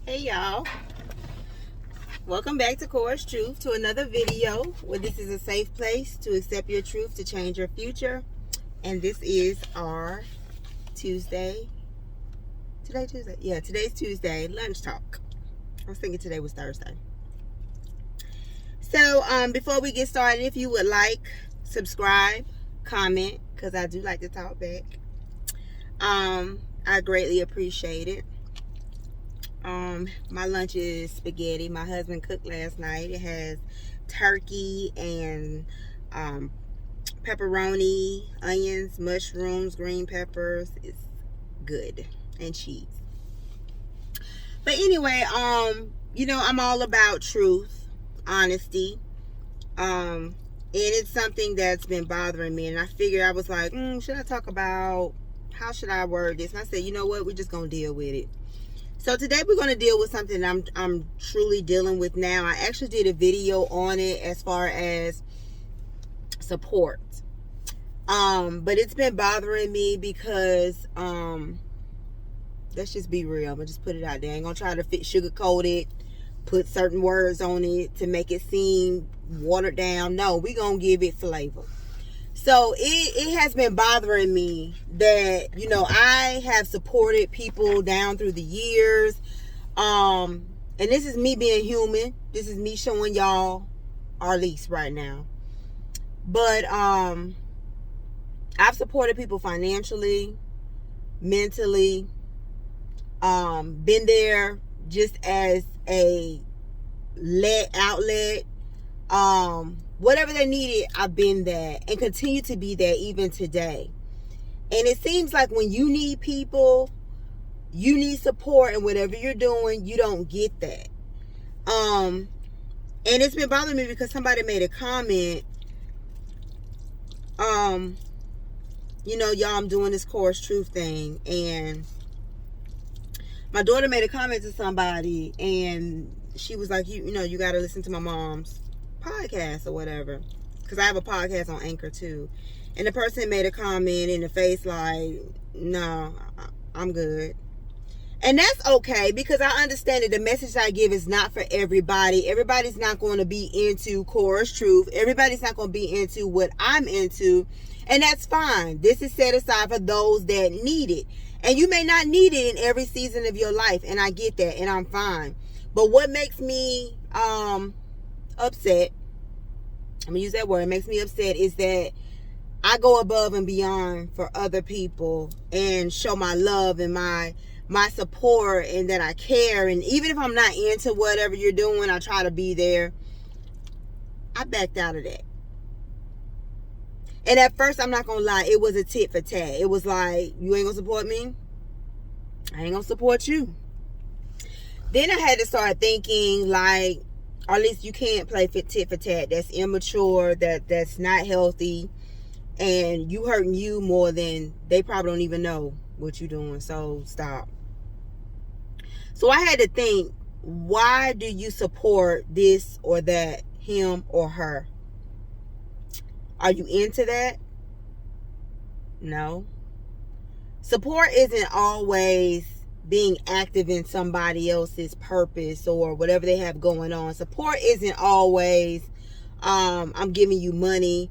Hey y'all, welcome back to CorasTruth, to another video where this is a safe place to accept your truth to change your future. And this is our Tuesday. Today Tuesday? Yeah, today's Tuesday lunch talk. I was thinking today was Thursday. So before we get started, if you would like, subscribe, comment, because I do like to talk back. I greatly appreciate it. My lunch is spaghetti. My husband cooked last night. It has turkey and pepperoni, onions, mushrooms, green peppers. It's good, and cheese. But anyway, I'm all about truth, honesty. And it's something that's been bothering me, and I figured, I was like, should I talk about, how should I word this? And I said, you know what, we're just gonna deal with it. So today we're going to deal with something I'm truly dealing with now. I actually did a video on it as far as support. But it's been bothering me because let's just be real. I'm going to just put it out there. I ain't going to try to sugarcoat it, put certain words on it to make it seem watered down. No, we're going to give it flavor. So it has been bothering me that, I have supported people down through the years. And this is me being human. This is me showing y'all our lease right now. But I've supported people financially, mentally, been there just as a outlet. Whatever they needed, I've been there and continue to be there even today. And it seems like when you need people, you need support, and whatever you're doing, you don't get that. And it's been bothering me because somebody made a comment. Y'all, I'm doing this CorasTruth thing, and my daughter made a comment to somebody, and she was like, you got to listen to my mom's podcast or whatever, because I have a podcast on Anchor too. And the person made a comment in the face like, no, I'm good. And that's okay, because I understand that the message I give is not for everybody. Everybody's not going to be into CorasTruth. Everybody's not going to be into what I'm into, and that's fine. This is set aside for those that need it, and you may not need it in every season of your life, and I get that, and I'm fine. But what makes me upset, I'm gonna use that word, it makes me upset, is that I go above and beyond for other people and show my love and my support, and that I care. And even if I'm not into whatever you're doing, I try to be there. I backed out of that. And at first, I'm not gonna lie, it was a tit for tat. It was like, you ain't gonna support me, I ain't gonna support you. Then I had to start thinking, like, or at least you can't play tit for tat. That's immature. That's not healthy. And you hurting you more than they probably don't even know what you're doing. So stop. So I had to think, why do you support this or that, him or her? Are you into that? No. Support isn't always being active in somebody else's purpose or whatever they have going on. Support isn't always I'm giving you money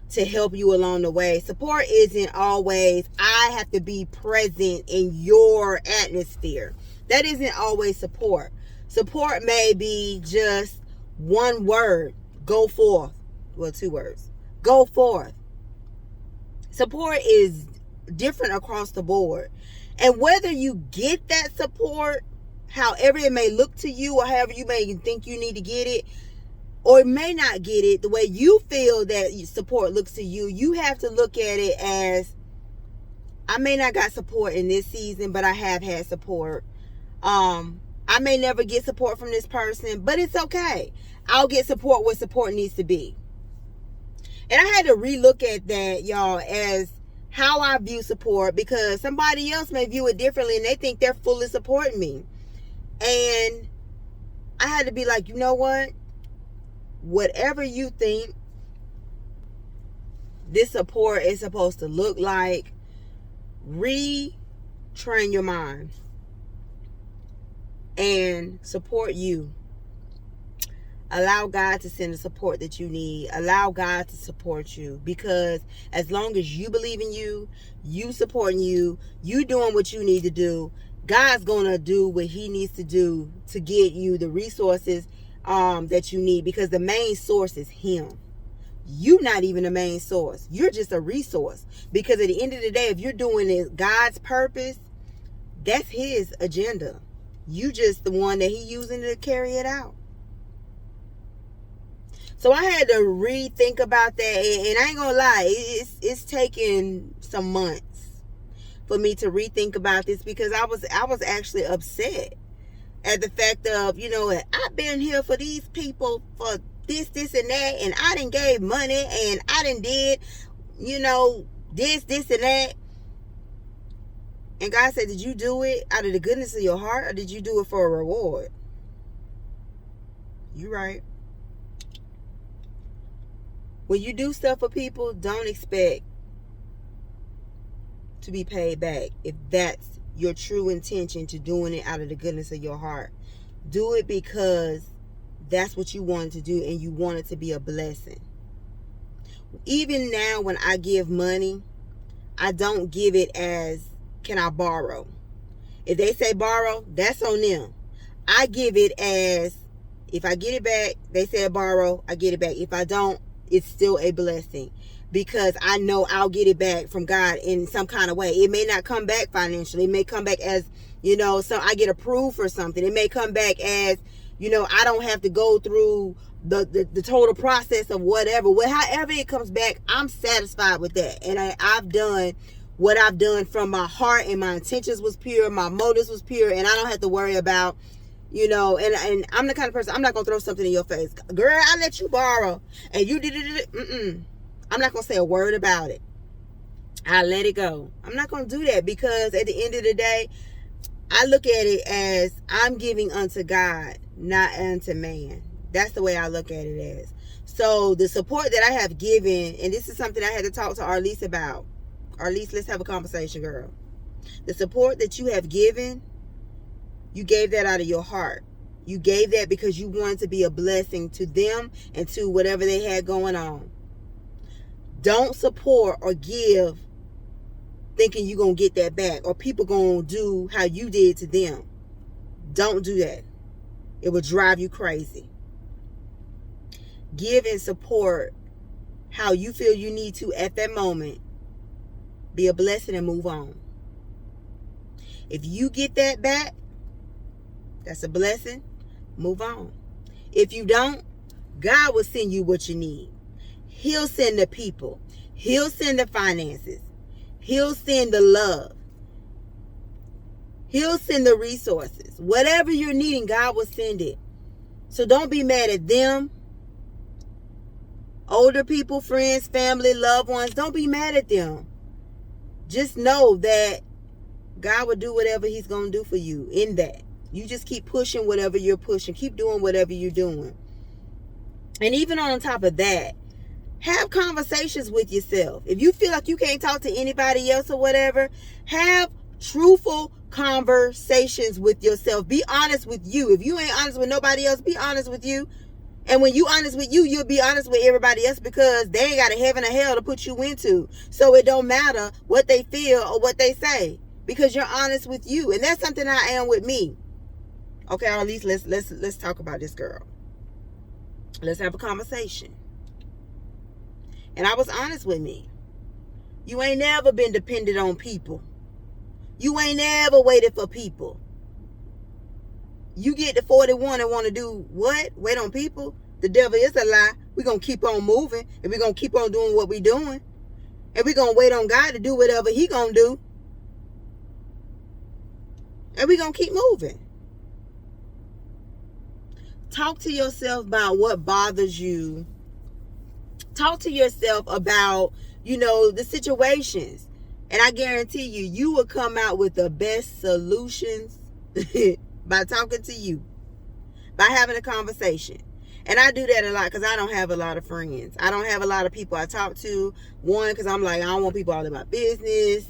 to help you along the way. Support isn't always I have to be present in your atmosphere. That isn't always support. Support may be just one word, go forth. Well, two words, go forth. Support is different across the board. And whether you get that support, however it may look to you, or however you may think you need to get it, or may not get it the way you feel that support looks to you, you have to look at it as, I may not got support in this season, but I have had support. I may never get support from this person, but it's okay. I'll get support where support needs to be. And I had to relook at that, y'all, as how I view support, because somebody else may view it differently and they think they're fully supporting me. And I had to be like, you know what? Whatever you think this support is supposed to look like, retrain your mind and support you. Allow God to send the support that you need. Allow God to support you, because as long as you believe in you, you supporting you, you doing what you need to do, God's going to do what he needs to do to get you the resources that you need, because the main source is him. You're not even the main source. You're just a resource, because at the end of the day, if you're doing it God's purpose, that's his agenda. You just the one that he using to carry it out. So I had to rethink about that, and I ain't gonna lie, it's taken some months for me to rethink about this, because I was actually upset at the fact of, I've been here for these people for this and that, and I done gave money, and I done did, this and that. And God said, did you do it out of the goodness of your heart, or did you do it for a reward? You right. When you do stuff for people, don't expect to be paid back if that's your true intention to doing it out of the goodness of your heart. Do it because that's what you wanted to do, and you want it to be a blessing. Even now when I give money, I don't give it as, can I borrow? If they say borrow, that's on them. I give it as, if I get it back, they said borrow, I get it back. If I don't, it's still a blessing, because I know I'll get it back from God in some kind of way. It may not come back financially. It may come back as, so I get approved for something. It may come back as, I don't have to go through the total process of whatever. However it comes back, I'm satisfied with that. And I've done what I've done from my heart, and my intentions was pure, my motives was pure, and I don't have to worry about, and I'm the kind of person, I'm not going to throw something in your face. Girl, I let you borrow, and you did it. I'm not going to say a word about it. I let it go. I'm not going to do that, because at the end of the day, I look at it as I'm giving unto God, not unto man. That's the way I look at it as. So the support that I have given, and this is something I had to talk to Arlise about. Arlise, let's have a conversation, girl. The support that you have given, you gave that out of your heart. You gave that because you wanted to be a blessing to them and to whatever they had going on. Don't support or give thinking you're going to get that back, or people going to do how you did to them. Don't do that. It will drive you crazy. Give and support how you feel you need to at that moment. Be a blessing and move on. If you get that back, that's a blessing. Move on. If you don't, God will send you what you need. He'll send the people. He'll send the finances. He'll send the love. He'll send the resources. Whatever you're needing, God will send it. So don't be mad at them. Older people, friends, family, loved ones, don't be mad at them. Just know that God will do whatever he's going to do for you in that. You just keep pushing whatever you're pushing. Keep doing whatever you're doing. And even on top of that, have conversations with yourself. If you feel like you can't talk to anybody else or whatever, have truthful conversations with yourself. Be honest with you. If you ain't honest with nobody else, be honest with you. And when you honest with you, you'll be honest with everybody else, because they ain't got a heaven or hell to put you into. So it don't matter what they feel or what they say, because you're honest with you. And that's something I am with me. Okay, or at least let's talk about this, girl. Let's have a conversation. And I was honest with me. You ain't never been dependent on people. You ain't never waited for people. You get to 41 and want to do what? Wait on people? The devil is a lie. We're going to keep on moving, and we're going to keep on doing what we're doing. And we're going to wait on God to do whatever he going to do. And we're going to keep moving. Talk to yourself about what bothers you. Talk to yourself about, the situations. And I guarantee you will come out with the best solutions by talking to you, by having a conversation. And I do that a lot because I don't have a lot of friends. I don't have a lot of people I talk to. One, because I'm like, I don't want people all in my business.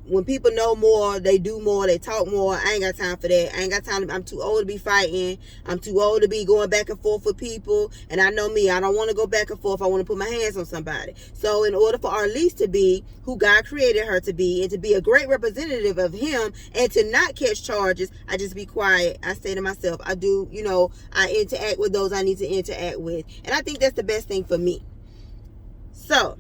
when people know more, they do more, they talk more. I ain't got time for that. I ain't got time. I'm too old to be fighting. I'm too old to be going back and forth with people. And I know me, I don't want to go back and forth. I want to put my hands on somebody. So in order for Arlise to be who God created her to be, and to be a great representative of him, and to not catch charges, I just be quiet. I say to myself, I do, I interact with those I need to interact with. And I think that's the best thing for me. So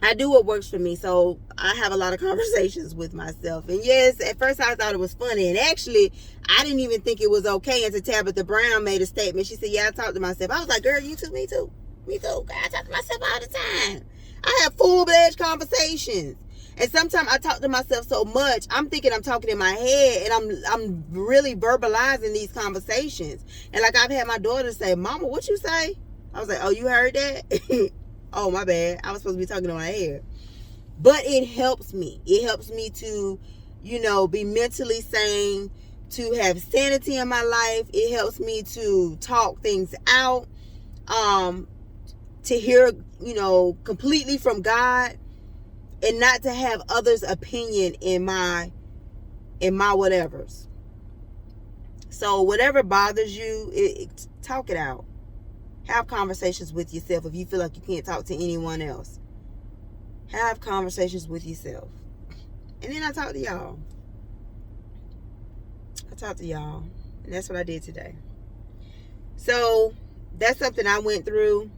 I do what works for me. So I have a lot of conversations with myself. And yes, at first I thought it was funny. And actually, I didn't even think it was okay until Tabitha Brown made a statement. She said, yeah, I talk to myself. I was like, girl, you too, me too. Me too. God, I talk to myself all the time. I have full-fledged conversations. And sometimes I talk to myself so much, I'm thinking I'm talking in my head, and I'm really verbalizing these conversations. And like I've had my daughter say, Mama, what you say? I was like, oh, you heard that? Oh, my bad. I was supposed to be talking on my head. But it helps me. It helps me to, be mentally sane, to have sanity in my life. It helps me to talk things out, to hear, completely from God, and not to have others' opinion in my whatevers. So whatever bothers you, talk it out. Have conversations with yourself if you feel like you can't talk to anyone else. Have conversations with yourself. And then I talk to y'all. And that's what I did today. So that's something I went through.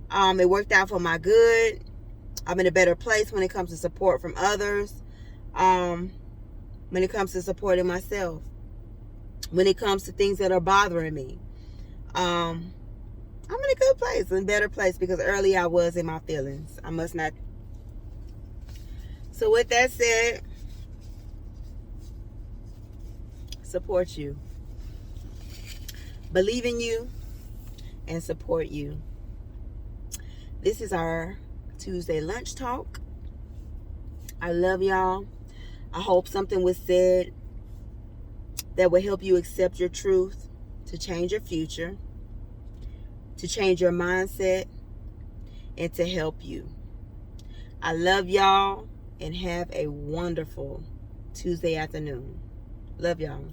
It worked out for my good. I'm in a better place when it comes to support from others. When it comes to supporting myself. When it comes to things that are bothering me. I'm in a good place, in a better place, because earlier I was in my feelings. I must not. So with that said, support you. Believe in you and support you. This is our Tuesday lunch talk. I love y'all. I hope something was said that will help you accept your truth, to change your future, to change your mindset, and to help you. I love y'all, and have a wonderful Tuesday afternoon. Love y'all.